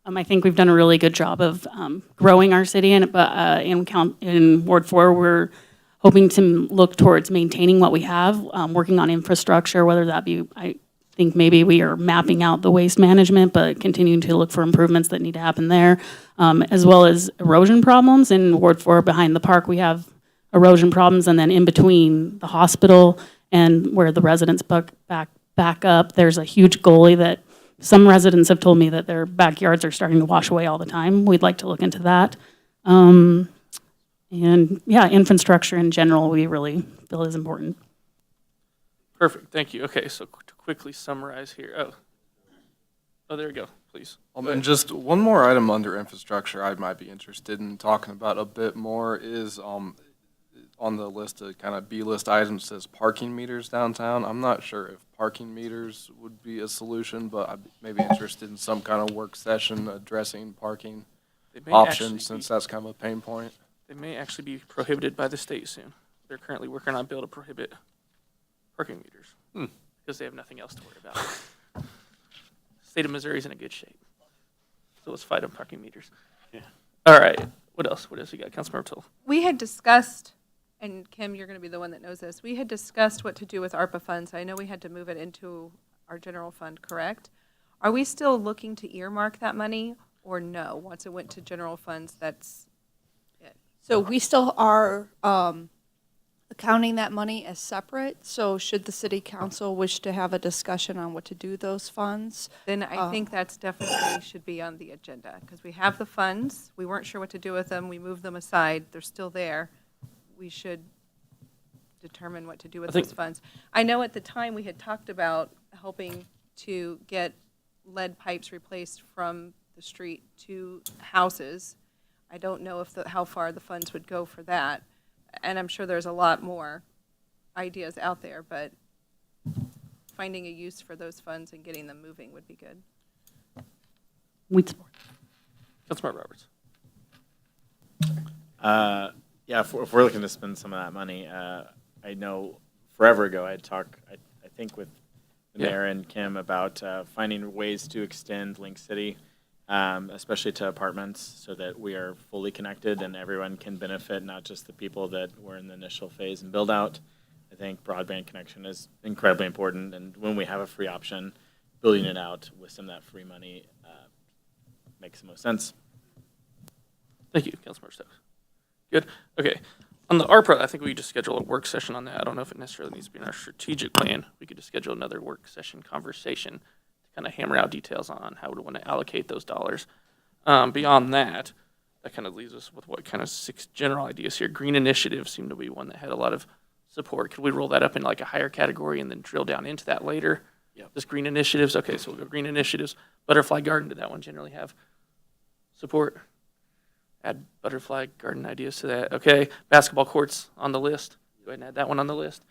[SPEAKER 10] I think we've done a really good job of growing our city, but in Ward 4, we're hoping to look towards maintaining what we have, working on infrastructure, whether that be, I think maybe we are mapping out the waste management, but continuing to look for improvements that need to happen there, as well as erosion problems. In Ward 4, behind the park, we have erosion problems, and then in between the hospital and where the residents back up, there's a huge gully that some residents have told me that their backyards are starting to wash away all the time. We'd like to look into that. And yeah, infrastructure in general, we really feel is important.
[SPEAKER 6] Perfect, thank you. Okay, so to quickly summarize here. Oh, there we go, please.
[SPEAKER 11] And just one more item under infrastructure I might be interested in talking about a bit more is on the list of kind of B-list items says parking meters downtown. I'm not sure if parking meters would be a solution, but I'd maybe interested in some kind of work session addressing parking options since that's kind of a pain point.
[SPEAKER 6] They may actually be prohibited by the state soon. They're currently working on a bill to prohibit parking meters because they have nothing else to worry about. State of Missouri's in a good shape. So let's fight on parking meters. Yeah. All right. What else? What else we got? Councilmember Toll.
[SPEAKER 7] We had discussed, and Kim, you're going to be the one that knows this, we had discussed what to do with ARPA funds. I know we had to move it into our general fund, correct? Are we still looking to earmark that money, or no? Once it went to general funds, that's it?
[SPEAKER 2] So we still are accounting that money as separate. So should the city council wish to have a discussion on what to do with those funds?
[SPEAKER 7] Then I think that's definitely should be on the agenda, because we have the funds. We weren't sure what to do with them. We moved them aside. They're still there. We should determine what to do with those funds. I know at the time we had talked about helping to get lead pipes replaced from the street to houses. I don't know if how far the funds would go for that. And I'm sure there's a lot more ideas out there, but finding a use for those funds and getting them moving would be good.
[SPEAKER 10] We'd support.
[SPEAKER 6] Councilmember Roberts.
[SPEAKER 9] Yeah, if we're looking to spend some of that money, I know forever ago I think with the mayor and Kim about finding ways to extend Link City, especially to apartments, so that we are fully connected and everyone can benefit, not just the people that were in the initial phase and build out. I think broadband connection is incredibly important, and when we have a free option, building it out with some of that free money makes the most sense.
[SPEAKER 6] Thank you, Councilmember Stokes. Good. Okay. On the ARPA, I think we could just schedule a work session on that. I don't know if it necessarily needs to be in our strategic plan. We could just schedule another work session conversation to kind of hammer out details on how we want to allocate those dollars. Beyond that, that kind of leaves us with what kind of 6 general ideas here. Green initiatives seem to be one that had a lot of support. Could we roll that up in like a higher category and then drill down into that later?
[SPEAKER 5] Yep.
[SPEAKER 6] Just green initiatives. Okay, so we'll go green initiatives. Butterfly garden, did that one generally have support? Add butterfly garden ideas to that. Okay, basketball courts on the list. Go ahead and add that one on the list.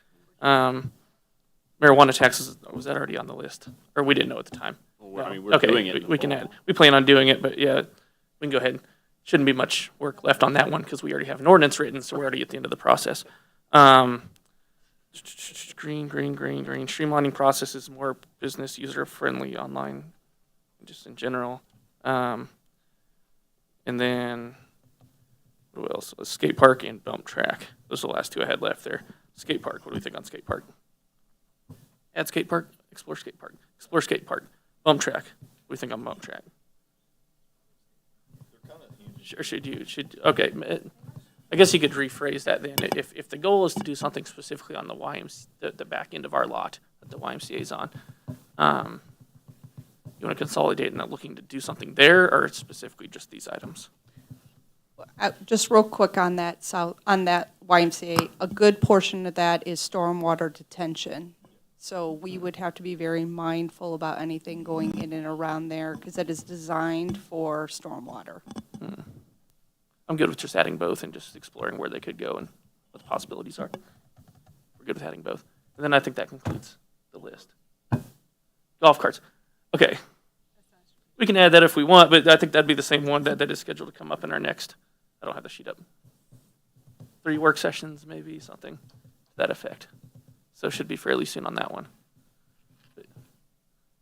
[SPEAKER 6] Marijuana taxes, was that already on the list? Or we didn't know at the time?
[SPEAKER 5] Well, I mean, we're
[SPEAKER 6] Okay,
[SPEAKER 5] doing it. in the
[SPEAKER 6] we can
[SPEAKER 5] fall.
[SPEAKER 6] add. We plan on doing it, but yeah, we can go ahead. Shouldn't be much work left on that one because we already have an ordinance written, so we're already at the end of the process. Green. Streamlining processes, more business user-friendly online, just in general. And then, what else? A skate park and bump track. Those are the last 2 I had left there. Skate park, what do we think on skate park? Add skate park, explore skate park. Explore skate park. Bump track, what do we think on bump track? Or okay, I guess you could rephrase that then. If the goal is to do something specifically on the the back end of our lot that the YMCA is on, you want to consolidate and not looking to do something there, or specifically just these items?
[SPEAKER 2] Just real quick on that, on that YMCA, a good portion of that is stormwater detention. So we would have to be very mindful about anything going in and around there because it is designed for stormwater.
[SPEAKER 6] I'm good with just adding both and just exploring where they could go and what the possibilities are. We're good with adding both. And then I think that concludes the list. Golf carts. Okay. We can add that if we want, but I think that'd be the same one that is scheduled to come up in our next, I don't have the sheet up. 3 work sessions, maybe, something to that effect. So it should be fairly soon on that one. But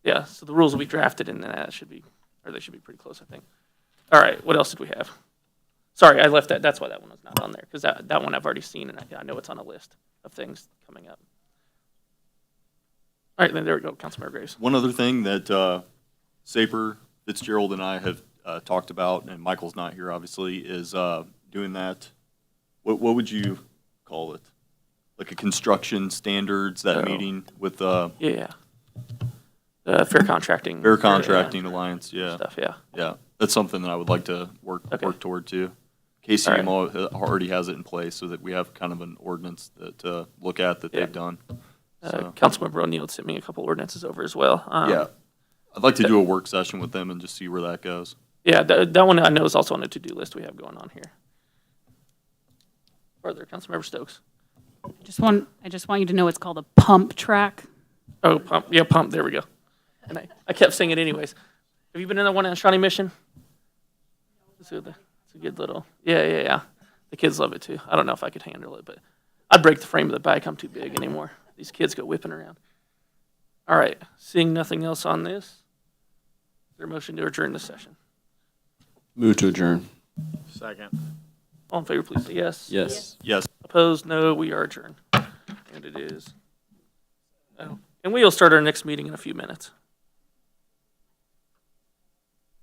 [SPEAKER 6] yeah, so the rules will be drafted and that should be, or they should be pretty close, I think. All right, what else did we have? Sorry, I left that. That's why that one was not on there, because that one I've already seen, and I know it's on a list of things coming up. All right, then there we go, Councilmember Graves.
[SPEAKER 1] One other thing that Saper, Fitzgerald, and I have talked about, and Michael's not here, obviously, is doing that. What would you call it? Like a construction standards, that meeting with
[SPEAKER 6] Yeah. Fair contracting.
[SPEAKER 1] Fair Contracting Alliance, yeah.
[SPEAKER 6] Stuff, yeah.
[SPEAKER 1] Yeah, that's something that I would like to work toward too.
[SPEAKER 6] All
[SPEAKER 1] KCMO already has it in place so that we have kind of an ordinance that look at that
[SPEAKER 6] Yeah.
[SPEAKER 1] they've done. So,
[SPEAKER 6] Councilmember O'Neill sent me a couple ordinances over as well.
[SPEAKER 1] yeah, I'd like to do a work session with them and just see where that goes.
[SPEAKER 6] Yeah, that one I know is also on the to-do list we have going on here. Further, Councilmember Stokes.
[SPEAKER 10] I just want you to know it's called a pump track.
[SPEAKER 6] Oh, pump, yeah, pump, there we go. And I kept saying it anyways. Have you been in that one on Shawnee Mission? It's a good little, yeah. The kids love it too. I don't know if I could handle it, but I'd break the frame of the bike. I'm too big anymore. These kids go whipping around. All right, seeing nothing else on this, is there a motion to adjourn the session?
[SPEAKER 5] Move to adjourn.
[SPEAKER 9] Second.
[SPEAKER 6] All in favor, please say yes.
[SPEAKER 5] Yes.
[SPEAKER 1] Yes.
[SPEAKER 6] Opposed, no, we are adjourned. And it is, and we will start our next meeting in a few minutes.